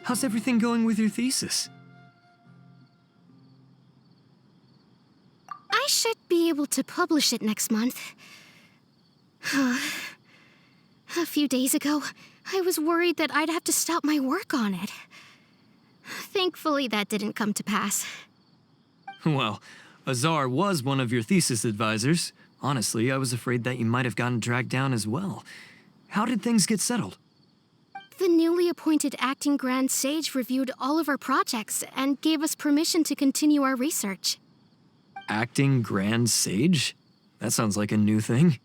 How's everything going with your thesis? I should be able to publish it next month. A few days ago, I was worried that I'd have to stop my work on it. Thankfully, that didn't come to pass. Well, Azar was one of your thesis advisors. Honestly, I was afraid that you might have gotten dragged down as well. How did things get settled? The newly appointed acting Grand Sage reviewed all of our projects and gave us permission to continue our research. Acting Grand Sage? That sounds like a new thing.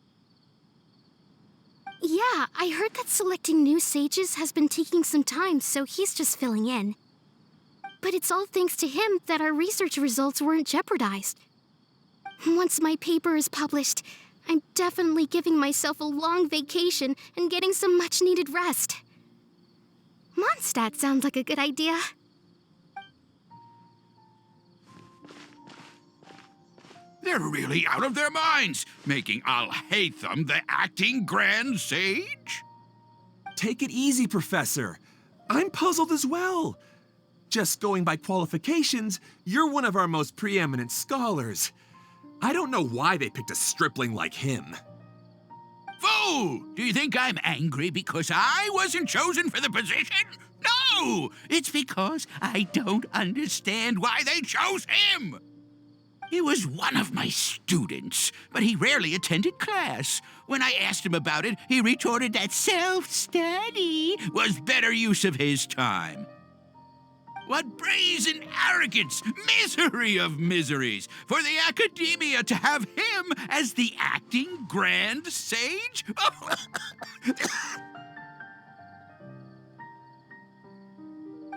Yeah, I heard that selecting new sages has been taking some time, so he's just filling in. But it's all thanks to him that our research results weren't jeopardized. Once my paper is published, I'm definitely giving myself a long vacation and getting some much-needed rest. Mondstadt sounds like a good idea. They're really out of their minds, making Al-Haytham the acting Grand Sage? Take it easy, Professor. I'm puzzled as well. Just going by qualifications, you're one of our most preeminent scholars. I don't know why they picked a stripling like him. Fool! Do you think I'm angry because I wasn't chosen for the position? No! It's because I don't understand why they chose him! He was one of my students, but he rarely attended class. When I asked him about it, he retorted that self-study was better use of his time. What brazen arrogance, misery of miseries, for the academia to have him as the acting Grand Sage?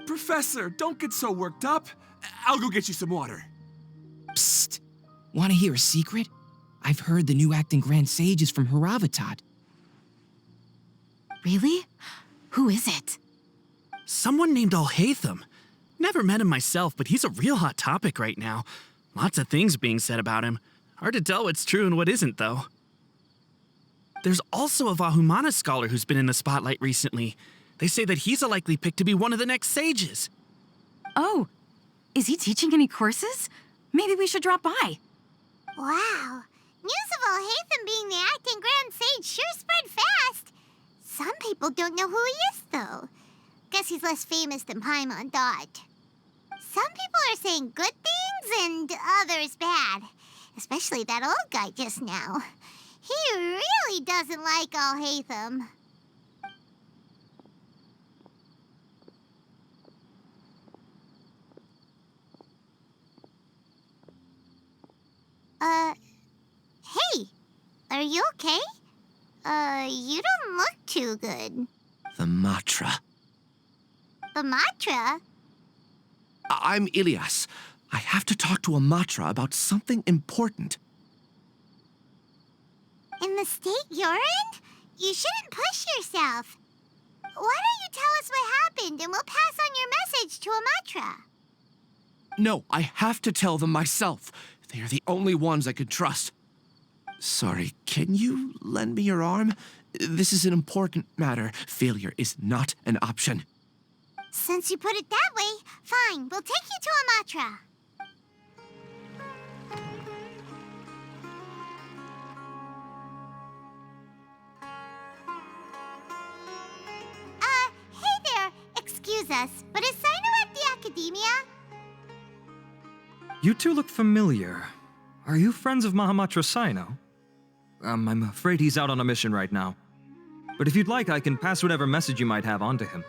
Professor, don't get so worked up. I'll go get you some water. Psst! Want to hear a secret? I've heard the new acting Grand Sage is from Haravatat. Really? Who is it? Someone named Al-Haytham. Never met him myself, but he's a real hot topic right now. Lots of things being said about him. Hard to tell what's true and what isn't, though. There's also a Vahumana scholar who's been in the spotlight recently. They say that he's a likely pick to be one of the next sages. Oh, is he teaching any courses? Maybe we should drop by. Wow. News of Al-Haytham being the acting Grand Sage sure spread fast. Some people don't know who he is, though. Guess he's less famous than Paimon Dot. Some people are saying good things and others bad. Especially that old guy just now. He really doesn't like Al-Haytham. Hey, are you okay? You don't look too good. The Matra. The Matra? I'm Ilias. I have to talk to a Matra about something important. In the state you're in? You shouldn't push yourself. Why don't you tell us what happened and we'll pass on your message to a Matra? No, I have to tell them myself. They are the only ones I could trust. Sorry, can you lend me your arm? This is an important matter. Failure is not an option. Since you put it that way, fine. We'll take you to a Matra. Hey there. Excuse us, but is Sino at the Academia? You two look familiar. Are you friends of Mahamatra Sino? I'm afraid he's out on a mission right now. But if you'd like, I can pass whatever message you might have on to him.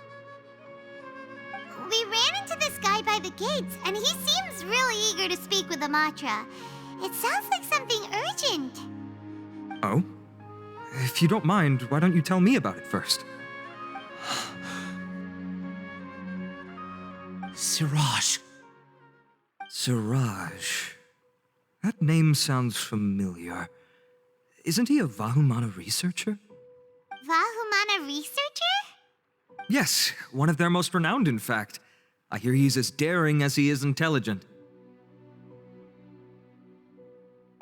We ran into this guy by the gates, and he seems really eager to speak with the Matra. It sounds like something urgent. Oh? If you don't mind, why don't you tell me about it first? Siraj. Siraj. That name sounds familiar. Isn't he a Vahumana researcher? Vahumana researcher? Yes, one of their most renowned, in fact. I hear he's as daring as he is intelligent.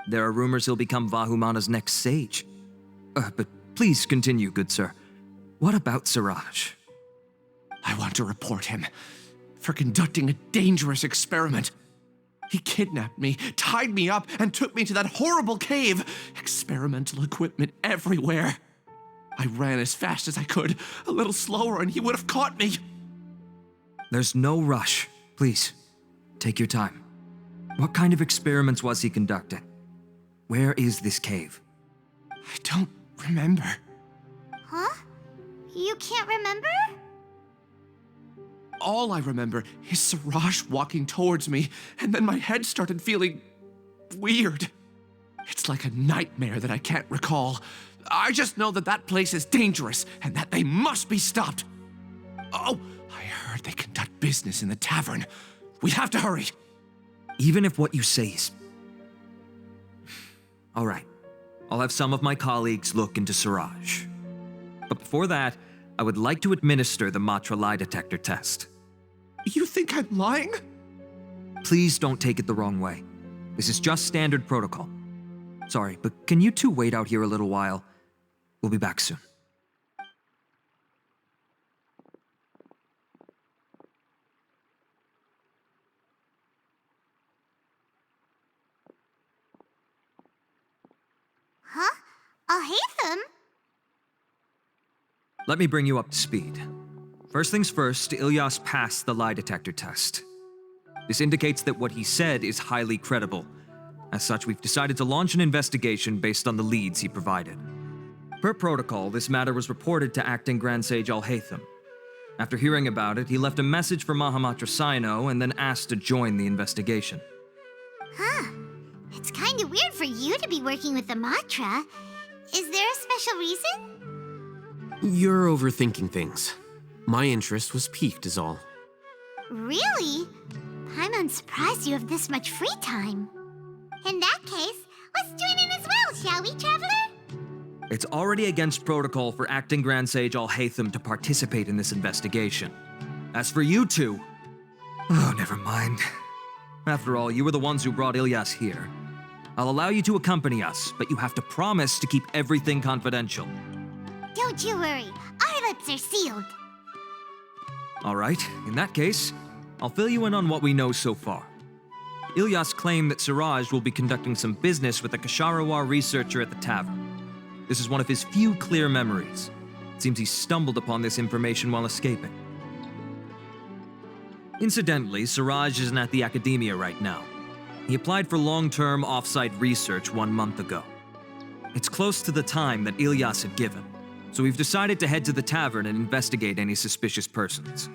There are rumors he'll become Vahumana's next sage. But please continue, good sir. What about Siraj? I want to report him for conducting a dangerous experiment. He kidnapped me, tied me up, and took me to that horrible cave. Experimental equipment everywhere. I ran as fast as I could, a little slower, and he would have caught me. There's no rush. Please, take your time. What kind of experiments was he conducting? Where is this cave? I don't remember. Huh? You can't remember? All I remember is Suraj walking towards me, and then my head started feeling weird. It's like a nightmare that I can't recall. I just know that that place is dangerous, and that they must be stopped. Oh, I heard they conduct business in the tavern. We have to hurry. Even if what you say is... All right. I'll have some of my colleagues look into Suraj. But before that, I would like to administer the Matra lie detector test. You think I'm lying? Please don't take it the wrong way. This is just standard protocol. Sorry, but can you two wait out here a little while? We'll be back soon. Huh? Alhaitham? Let me bring you up to speed. First things first, Ilyas passed the lie detector test. This indicates that what he said is highly credible. As such, we've decided to launch an investigation based on the leads he provided. Per protocol, this matter was reported to Acting Grand Sage Alhaitham. After hearing about it, he left a message for Mahamatra Sino and then asked to join the investigation. Huh. It's kind of weird for you to be working with the Matra. Is there a special reason? You're overthinking things. My interest was piqued is all. Really? I'm surprised you have this much free time. In that case, let's join in as well, shall we, Traveler? It's already against protocol for Acting Grand Sage Alhaitham to participate in this investigation. As for you two... Oh, never mind. After all, you were the ones who brought Ilyas here. I'll allow you to accompany us, but you have to promise to keep everything confidential. Don't you worry. Our lips are sealed. All right, in that case, I'll fill you in on what we know so far. Ilyas claimed that Suraj will be conducting some business with a Kasharawar researcher at the tavern. This is one of his few clear memories. It seems he stumbled upon this information while escaping. Incidentally, Suraj isn't at the academia right now. He applied for long-term off-site research 1 month ago. It's close to the time that Ilyas had given, so we've decided to head to the tavern and investigate any suspicious persons.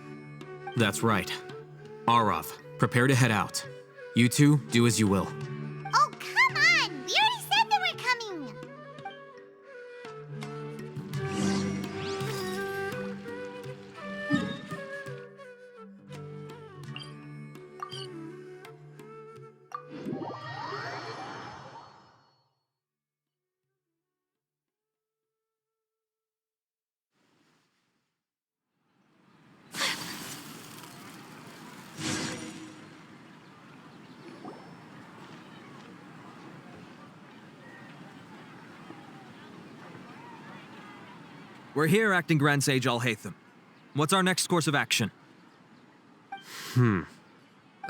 That's right. Arav, prepare to head out. You two, do as you will. Oh, come on! We already said that we're coming! We're here, Acting Grand Sage Alhaitham. What's our next course of action?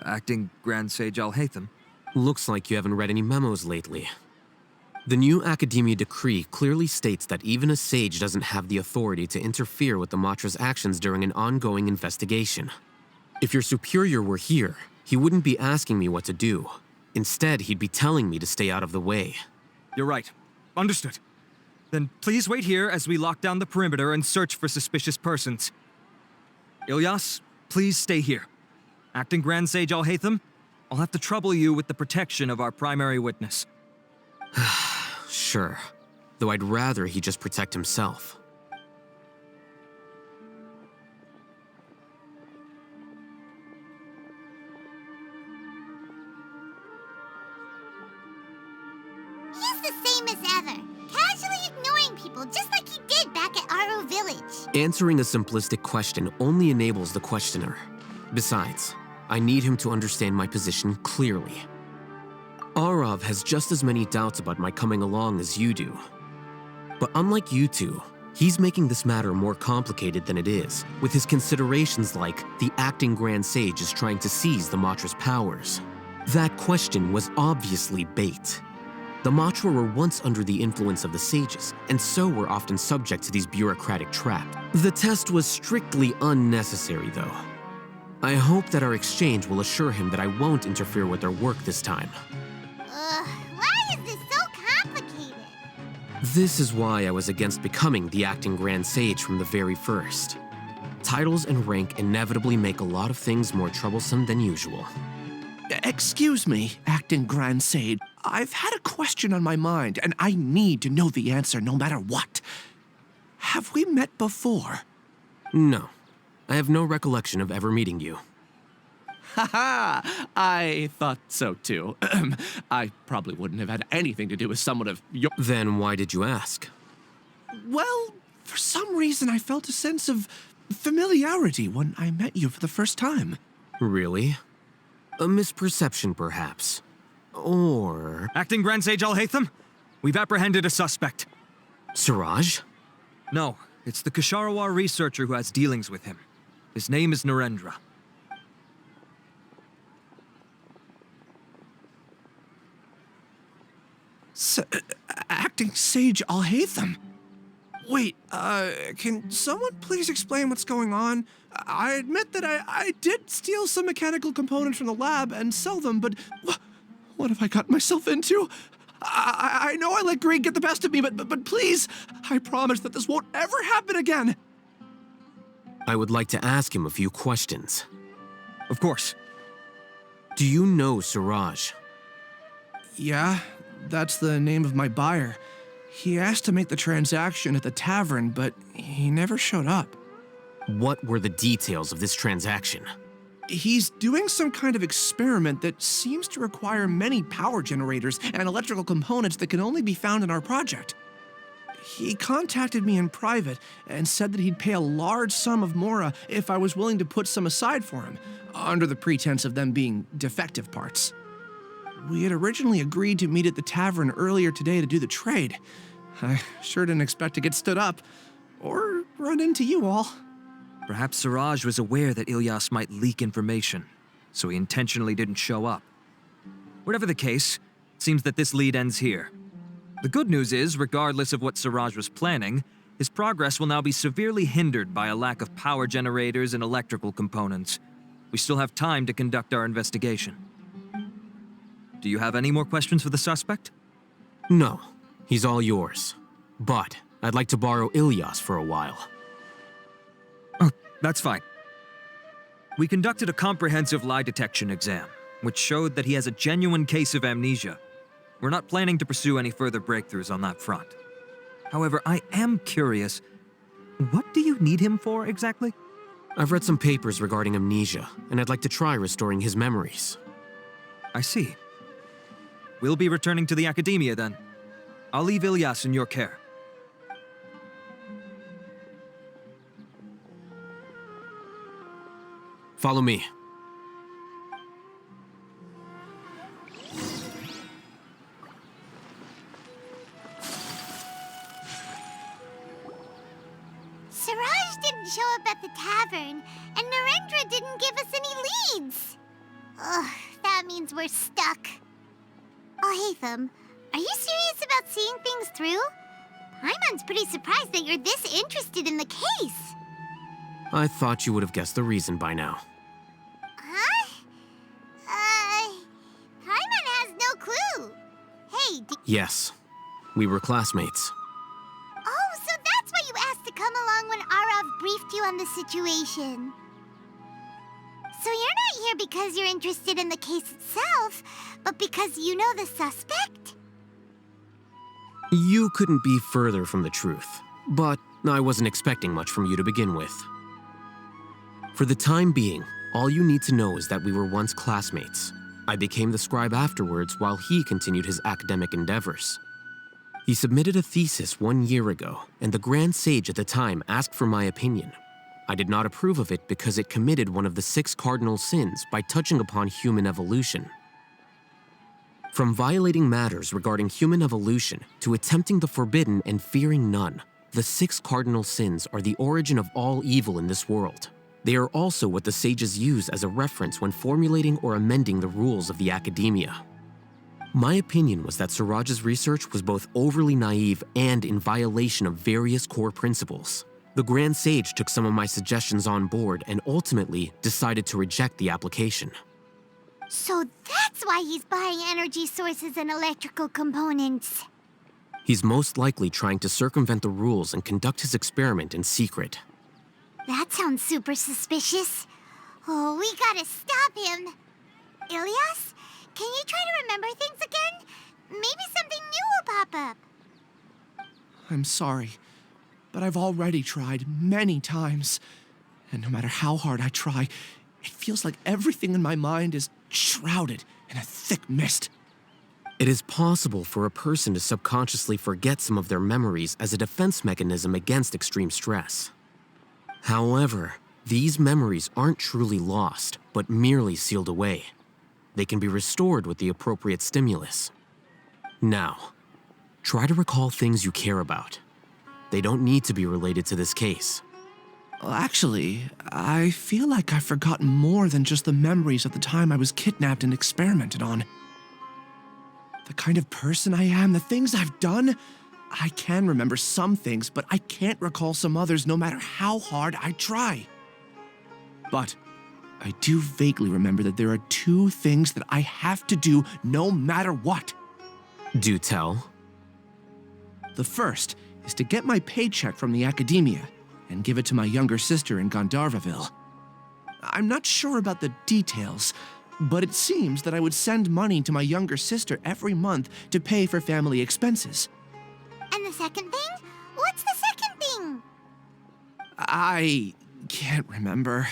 Acting Grand Sage Alhaitham? Looks like you haven't read any memos lately. The new Academia decree clearly states that even a sage doesn't have the authority to interfere with the Matra's actions during an ongoing investigation. If your superior were here, he wouldn't be asking me what to do. Instead, he'd be telling me to stay out of the way. You're right. Understood. Then please wait here as we lock down the perimeter and search for suspicious persons. Ilyas, please stay here. Acting Grand Sage Alhaitham, I'll have to trouble you with the protection of our primary witness. Sure. Though I'd rather he just protect himself. He's the same as ever. Casually ignoring people just like he did back at Aro Village. Answering a simplistic question only enables the questioner. Besides, I need him to understand my position clearly. Arav has just as many doubts about my coming along as you do. But unlike you two, He's making this matter more complicated than it is, with his considerations like the acting Grand Sage is trying to seize the Matra's powers. That question was obviously bait. The Matra were once under the influence of the sages, and so were often subject to these bureaucratic traps. The test was strictly unnecessary, though. I hope that our exchange will assure him that I won't interfere with their work this time. Why is this so complicated? This is why I was against becoming the acting Grand Sage from the very first. Titles and rank inevitably make a lot of things more troublesome than usual. Excuse me, acting Grand Sage. I've had a question on my mind, and I need to know the answer no matter what. Have we met before? No. I have no recollection of ever meeting you. Haha! I thought so too. I probably wouldn't have had anything to do with someone of your... Then why did you ask? Well, for some reason I felt a sense of familiarity when I met you for the first time. Really? A misperception, perhaps. Or... Acting Grand Sage Alhaitham, we've apprehended a suspect. Siraj? No, it's the Kasharawar researcher who has dealings with him. His name is Narendra. Acting Sage Alhaitham? Wait, can someone please explain what's going on? I admit that I did steal some mechanical components from the lab and sell them, but what have I gotten myself into? I know I let greed get the best of me, but please, I promise that this won't ever happen again. I would like to ask him a few questions. Of course. Do you know Siraj? Yeah, that's the name of my buyer. He asked to make the transaction at the tavern, but he never showed up. What were the details of this transaction? He's doing some kind of experiment that seems to require many power generators and electrical components that can only be found in our project. He contacted me in private and said that he'd pay a large sum of mora if I was willing to put some aside for him, under the pretense of them being defective parts. We had originally agreed to meet at the tavern earlier today to do the trade. I sure didn't expect to get stood up, or run into you all. Perhaps Siraj was aware that Ilyas might leak information, so he intentionally didn't show up. Whatever the case, it seems that this lead ends here. The good news is, regardless of what Siraj was planning, his progress will now be severely hindered by a lack of power generators and electrical components. We still have time to conduct our investigation. Do you have any more questions for the suspect? No, he's all yours. But I'd like to borrow Ilyas for a while. Oh, that's fine. We conducted a comprehensive lie detection exam, which showed that he has a genuine case of amnesia. We're not planning to pursue any further breakthroughs on that front. However, I am curious, what do you need him for exactly? I've read some papers regarding amnesia, and I'd like to try restoring his memories. I see. We'll be returning to the academia then. I'll leave Ilyas in your care. Follow me. Siraj didn't show up at the tavern, and Narendra didn't give us any leads. Ugh, that means we're stuck. Oh, Hatham, are you serious about seeing things through? Paimon's pretty surprised that you're this interested in the case. I thought you would have guessed the reason by now. Huh? Paimon has no clue. Hey, Yes, we were classmates. Oh, so that's why you asked to come along when Arav briefed you on the situation. So you're not here because you're interested in the case itself, but because you know the suspect? You couldn't be further from the truth, but I wasn't expecting much from you to begin with. For the time being, all you need to know is that we were once classmates. I became the scribe afterwards while he continued his academic endeavors. He submitted a thesis 1 year ago, and the Grand Sage at the time asked for my opinion. I did not approve of it because it committed one of the 6 cardinal sins by touching upon human evolution. From violating matters regarding human evolution to attempting the forbidden and fearing none, The 6 cardinal sins are the origin of all evil in this world. They are also what the sages use as a reference when formulating or amending the rules of the academia. My opinion was that Suraj's research was both overly naive and in violation of various core principles. The Grand Sage took some of my suggestions on board and ultimately decided to reject the application. So that's why he's buying energy sources and electrical components. He's most likely trying to circumvent the rules and conduct his experiment in secret. That sounds super suspicious. Oh, we gotta stop him. Ilias, can you try to remember things again? Maybe something new will pop up. I'm sorry, but I've already tried many times. And no matter how hard I try, it feels like everything in my mind is shrouded in a thick mist. It is possible for a person to subconsciously forget some of their memories as a defense mechanism against extreme stress. However, these memories aren't truly lost, but merely sealed away. They can be restored with the appropriate stimulus. Now, try to recall things you care about. They don't need to be related to this case. Actually, I feel like I've forgotten more than just the memories of the time I was kidnapped and experimented on. The kind of person I am, the things I've done, I can remember some things, but I can't recall some others no matter how hard I try. But I do vaguely remember that there are 2 things that I have to do no matter what. Do tell. The first is to get my paycheck from the academia and give it to my younger sister in Gandharvaville. I'm not sure about the details, but it seems that I would send money to my younger sister every month to pay for family expenses. And the second thing? What's the second thing? I can't remember.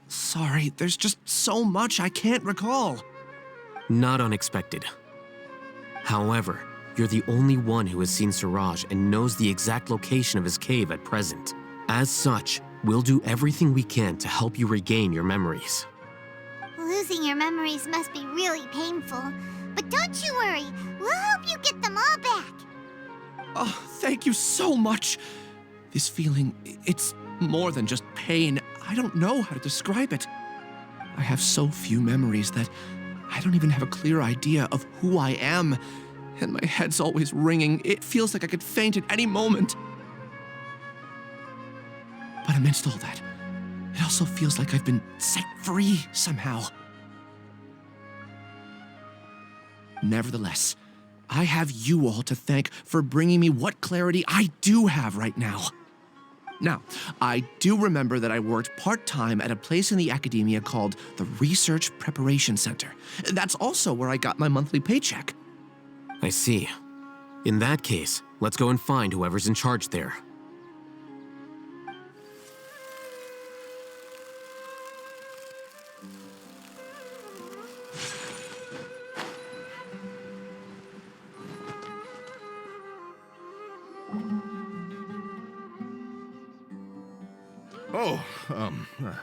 Sorry, there's just so much I can't recall. Not unexpected. However, you're the only one who has seen Suraj and knows the exact location of his cave at present. As such, we'll do everything we can to help you regain your memories. Losing your memories must be really painful. But don't you worry, we'll help you get them all back. Oh, thank you so much. This feeling, it's more than just pain. I don't know how to describe it. I have so few memories that I don't even have a clear idea of who I am. And my head's always ringing. It feels like I could faint at any moment. But amidst all that, it also feels like I've been set free somehow. Nevertheless, I have you all to thank for bringing me what clarity I do have right now. Now, I do remember that I worked part-time at a place in the academia called the Research Preparation Center. That's also where I got my monthly paycheck. I see. In that case, let's go and find whoever's in charge there.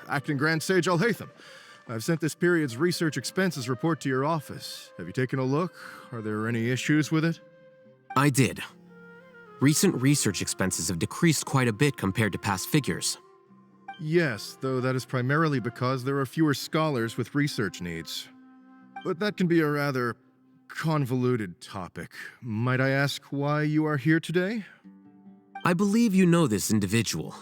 Acting Grand Sage Alhaitham. I've sent this period's research expenses report to your office. Have you taken a look? Are there any issues with it? I did. Recent research expenses have decreased quite a bit compared to past figures. Yes, though that is primarily because there are fewer scholars with research needs. But that can be a rather convoluted topic. Might I ask why you are here today? I believe you know this individual.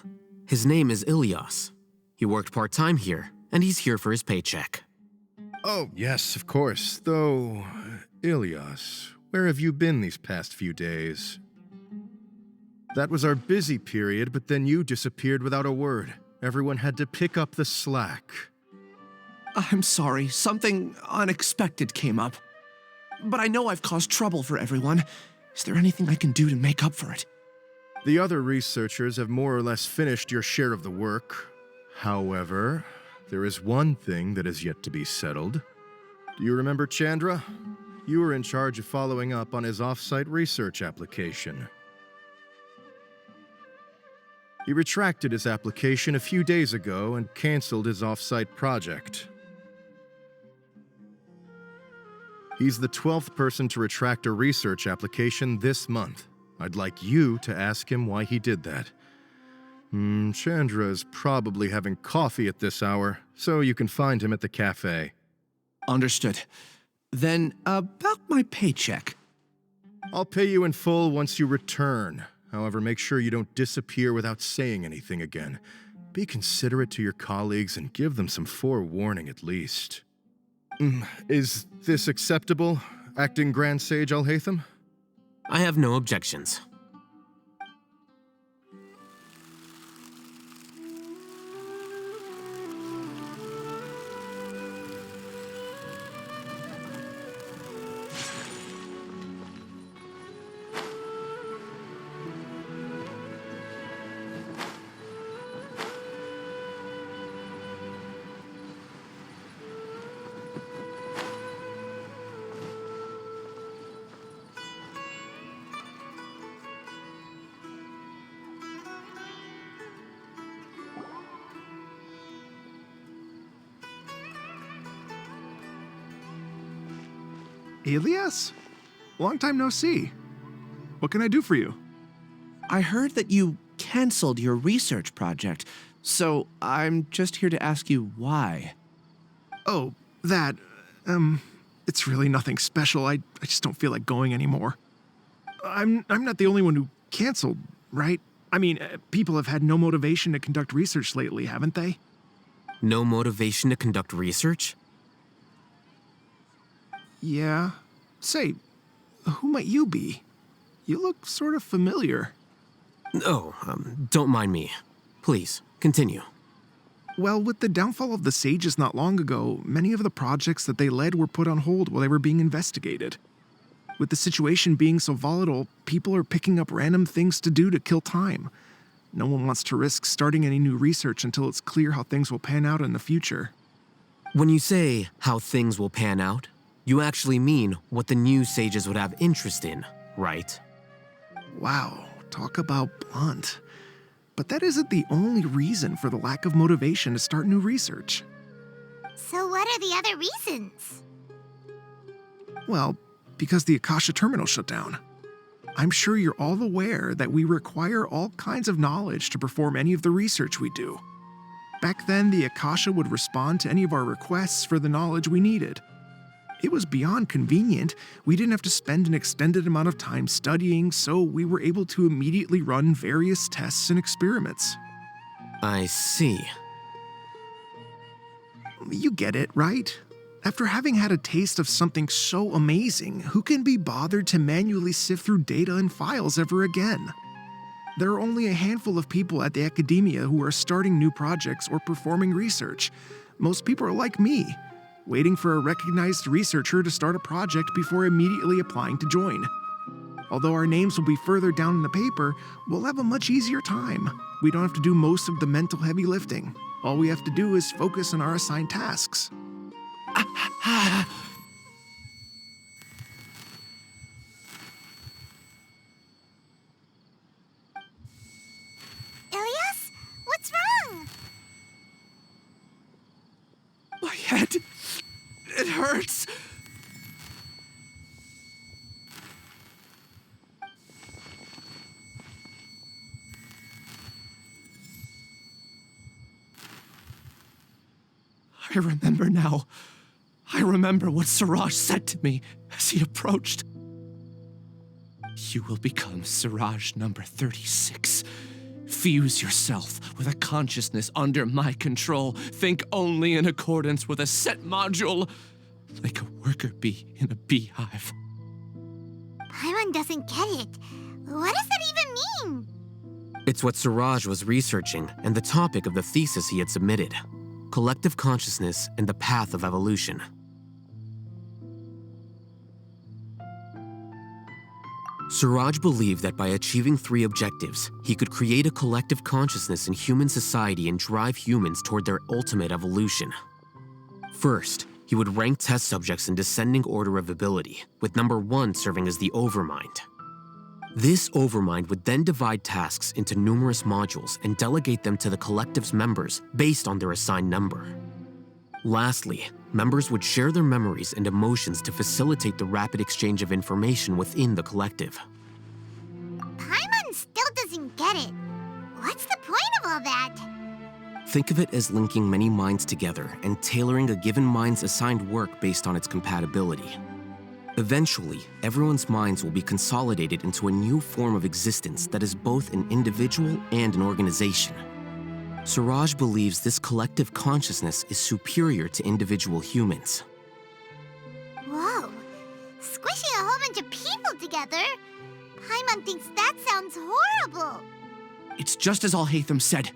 His name is Ilias. He worked part-time here, and he's here for his paycheck. Oh, yes, of course. Though, Ilias, where have you been these past few days? That was our busy period, but then you disappeared without a word. Everyone had to pick up the slack. I'm sorry, something unexpected came up. But I know I've caused trouble for everyone. Is there anything I can do to make up for it? The other researchers have more or less finished your share of the work. However, there is one thing that is yet to be settled. Do you remember Chandra? You were in charge of following up on his off-site research application. He retracted his application a few days ago and canceled his off-site project. He's the 12th person to retract a research application this month. I'd like you to ask him why he did that. Chandra is probably having coffee at this hour, so you can find him at the cafe. Understood. Then, about my paycheck. I'll pay you in full once you return. However, make sure you don't disappear without saying anything again. Be considerate to your colleagues and give them some forewarning at least. Is this acceptable, Acting Grand Sage Alhaitham? I have no objections. Elias? Long time no see. What can I do for you? I heard that you canceled your research project, so I'm just here to ask you why. Oh, that, it's really nothing special. I just don't feel like going anymore. I'm not the only one who canceled, right? I mean, people have had no motivation to conduct research lately, haven't they? No motivation to conduct research? Yeah. Say, who might you be? You look sort of familiar. Oh, don't mind me. Please, continue. Well, with the downfall of the sages not long ago, many of the projects that they led were put on hold while they were being investigated. With the situation being so volatile, people are picking up random things to do to kill time. No one wants to risk starting any new research until it's clear how things will pan out in the future. When you say how things will pan out, you actually mean what the new sages would have interest in, right? Wow, talk about blunt. But that isn't the only reason for the lack of motivation to start new research. So what are the other reasons? Well, because the Akasha terminal shut down. I'm sure you're all aware that we require all kinds of knowledge to perform any of the research we do. Back then, the Akasha would respond to any of our requests for the knowledge we needed. It was beyond convenient. We didn't have to spend an extended amount of time studying, so we were able to immediately run various tests and experiments. I see. You get it, right? After having had a taste of something so amazing, who can be bothered to manually sift through data and files ever again? There are only a handful of people at the academia who are starting new projects or performing research. Most people are like me, waiting for a recognized researcher to start a project before immediately applying to join. Although our names will be further down in the paper, we'll have a much easier time. We don't have to do most of the mental heavy lifting. All we have to do is focus on our assigned tasks. Elias, what's wrong? My head, it hurts. I remember now. I remember what Siraj said to me as he approached. You will become Siraj number 36. Fuse yourself with a consciousness under my control. Think only in accordance with a set module, like a worker bee in a beehive. Paimon doesn't get it. What does that even mean? It's what Siraj was researching and the topic of the thesis he had submitted. Collective consciousness and the path of evolution. Siraj believed that by achieving 3 objectives, he could create a collective consciousness in human society and drive humans toward their ultimate evolution. First, he would rank test subjects in descending order of ability, with number 1 serving as the overmind. This overmind would then divide tasks into numerous modules and delegate them to the collective's members based on their assigned number. Lastly, members would share their memories and emotions to facilitate the rapid exchange of information within the collective. all that? Think of it as linking many minds together and tailoring a given mind's assigned work based on its compatibility. Eventually, everyone's minds will be consolidated into a new form of existence that is both an individual and an organization. Suraj believes this collective consciousness is superior to individual humans. Whoa. Squishing a whole bunch of people together? Paimon thinks that sounds horrible. It's just as Alhaitham said.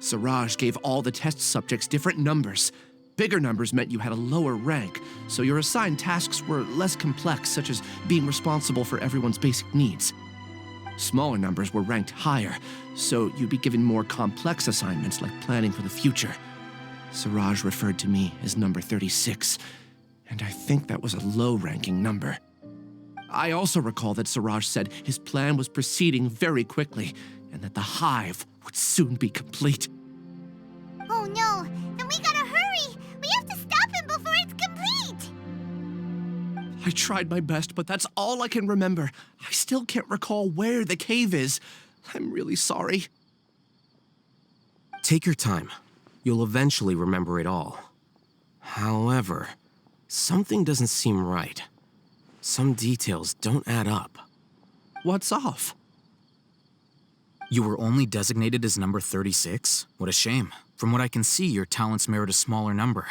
Suraj gave all the test subjects different numbers. Bigger numbers meant you had a lower rank, so your assigned tasks were less complex, such as being responsible for everyone's basic needs. Smaller numbers were ranked higher, so you'd be given more complex assignments like planning for the future. Suraj referred to me as number 36, and I think that was a low-ranking number. I also recall that Suraj said his plan was proceeding very quickly, and that the hive would soon be complete. Oh no, then we gotta hurry! We have to stop him before it's complete! I tried my best, but that's all I can remember. I still can't recall where the cave is. I'm really sorry. Take your time. You'll eventually remember it all. However, something doesn't seem right. Some details don't add up. What's off? You were only designated as number 36? What a shame. From what I can see, your talents merit a smaller number.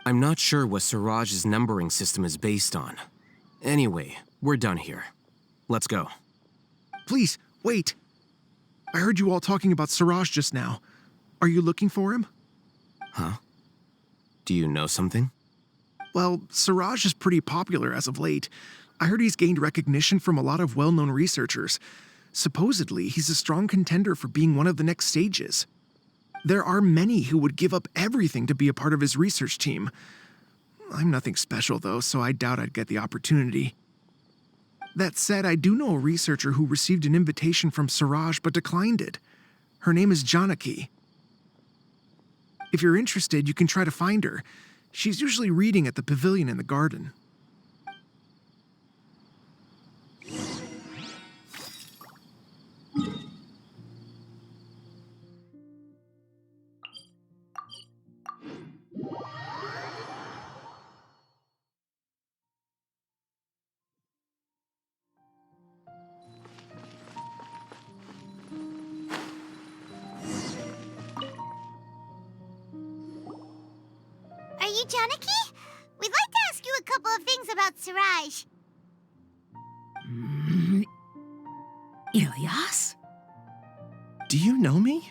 I'm not sure what Suraj's numbering system is based on. Anyway, we're done here. Let's go. Please, wait. I heard you all talking about Suraj just now. Are you looking for him? Huh? Do you know something? Well, Suraj is pretty popular as of late. I heard he's gained recognition from a lot of well-known researchers. Supposedly, he's a strong contender for being one of the next sages. There are many who would give up everything to be a part of his research team. I'm nothing special, though, so I doubt I'd get the opportunity. That said, I do know a researcher who received an invitation from Suraj but declined it. Her name is Janaki. If you're interested, you can try to find her. She's usually reading at the pavilion in the garden. Are you Janaki? We'd like to ask you a couple of things about Suraj. Ilyas? Do you know me?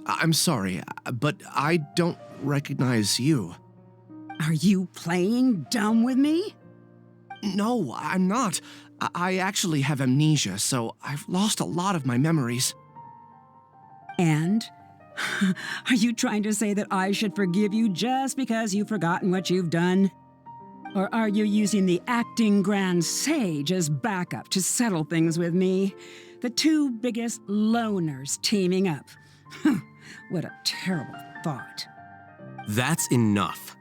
I'm sorry, but I don't recognize you. Are you playing dumb with me? No, I'm not. I actually have amnesia, so I've lost a lot of my memories. And? Are you trying to say that I should forgive you just because you've forgotten what you've done? Or are you using the acting grand sage as backup to settle things with me? The two biggest loners teaming up. What a terrible thought. That's enough.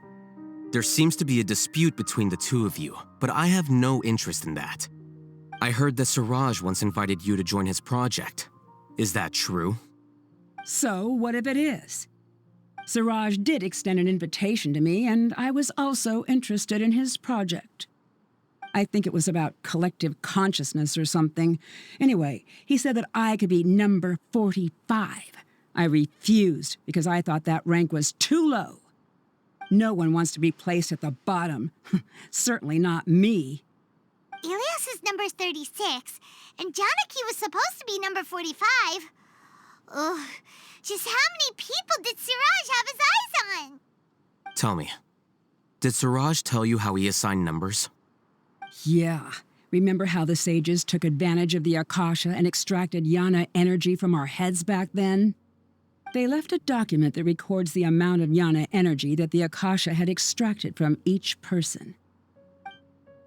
There seems to be a dispute between the two of you, but I have no interest in that. I heard that Suraj once invited you to join his project. Is that true? So, what if it is? Suraj did extend an invitation to me, and I was also interested in his project. I think it was about collective consciousness or something. Anyway, he said that I could be number 45. I refused because I thought that rank was too low. No one wants to be placed at the bottom. Certainly not me. Ilyas is number 36, and Janaki was supposed to be number 45. Ugh, just how many people did Suraj have his eyes on? Tell me, did Suraj tell you how he assigned numbers? Yeah. Remember how the sages took advantage of the Akasha and extracted Yana energy from our heads back then? They left a document that records the amount of Yana energy that the Akasha had extracted from each person.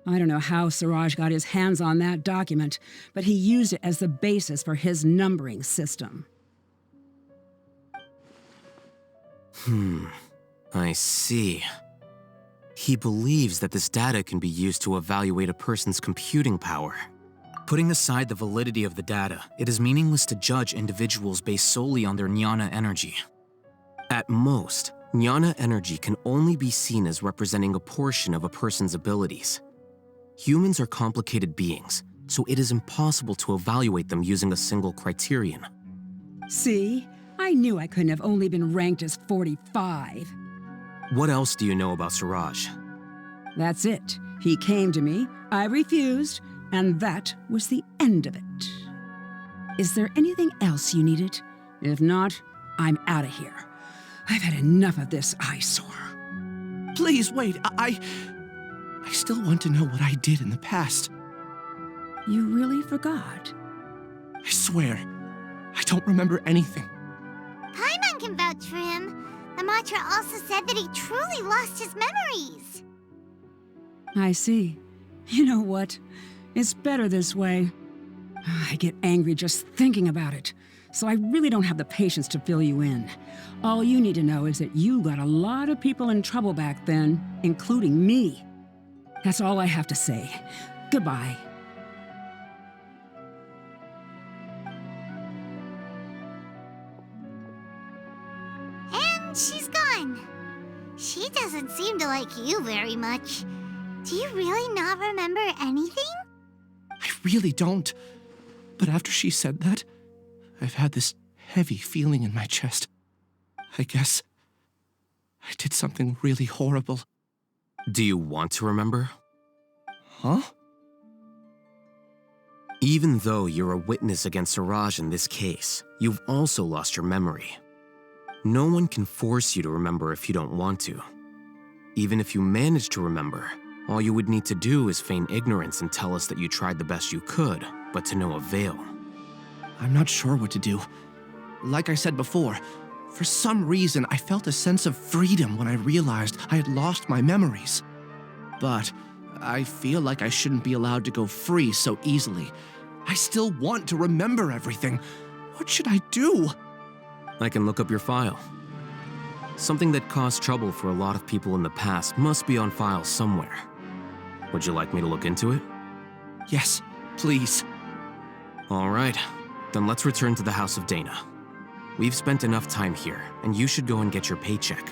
I don't know how Suraj got his hands on that document, but he used it as the basis for his numbering system. I see. He believes that this data can be used to evaluate a person's computing power. Putting aside the validity of the data, it is meaningless to judge individuals based solely on their jnana energy. At most, jnana energy can only be seen as representing a portion of a person's abilities. Humans are complicated beings, so it is impossible to evaluate them using a single criterion. See? I knew I couldn't have only been ranked as 45. What else do you know about Suraj? That's it. He came to me, I refused, and that was the end of it. Is there anything else you needed? If not, I'm out of here. I've had enough of this eyesore. Please, wait. I still want to know what I did in the past. You really forgot? I swear, I don't remember anything. Paimon can vouch for him. The mantra also said that he truly lost his memories. I see. You know what? It's better this way. I get angry just thinking about it, so I really don't have the patience to fill you in. All you need to know is that you got a lot of people in trouble back then, including me. That's all I have to say. Goodbye. And she's gone. She doesn't seem to like you very much. Do you really not remember anything? I really don't. But after she said that, I've had this heavy feeling in my chest. I guess I did something really horrible. Do you want to remember? Huh? Even though you're a witness against Suraj in this case, you've also lost your memory. No one can force you to remember if you don't want to. Even if you manage to remember, all you would need to do is feign ignorance and tell us that you tried the best you could, but to no avail. I'm not sure what to do. Like I said before, for some reason I felt a sense of freedom when I realized I had lost my memories. But I feel like I shouldn't be allowed to go free so easily. I still want to remember everything. What should I do? I can look up your file. Something that caused trouble for a lot of people in the past must be on file somewhere. Would you like me to look into it? Yes, please. All right, then let's return to the House of Dana. We've spent enough time here, and you should go and get your paycheck.